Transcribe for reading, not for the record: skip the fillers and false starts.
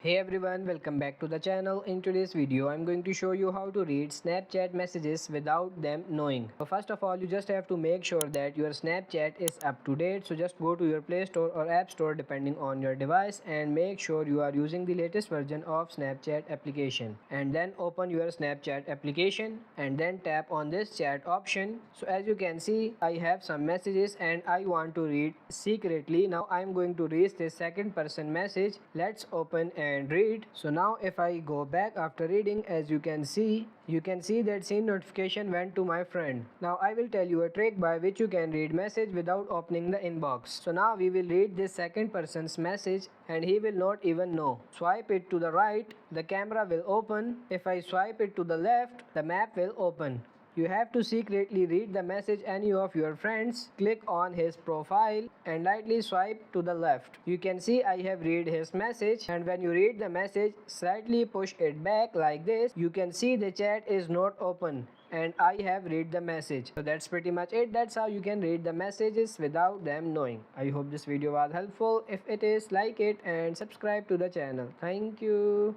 Hey everyone, welcome back to the channel. In today's video, I'm going to show you how to read Snapchat messages without them knowing. So first of all, you just have to make sure that your Snapchat is up to date. So just go to your Play Store or App Store depending on your device and make sure you are using the latest version of Snapchat application. And then open your Snapchat application and then tap on this chat option. So as you can see, I have some messages and I want to read secretly. Now I'm going to read this second person message. Let's open and read. So now if I go back after reading, as you can see that same notification went to my friend. Now I will tell you a trick by which you can read message without opening the inbox. So now we will read this second person's message and he will not even know. Swipe it to the right, the camera will open. If I swipe it to the left, the map will open. You have to secretly read the message any of your friends. Click on his profile and lightly swipe to the left. You can see I have read his message, and when you read the message, slightly push it back like this. You can see the chat is not open and I have read the message. So that's pretty much it. That's how you can read the messages without them knowing. I hope this video was helpful. If it is, like it and subscribe to the channel. Thank you.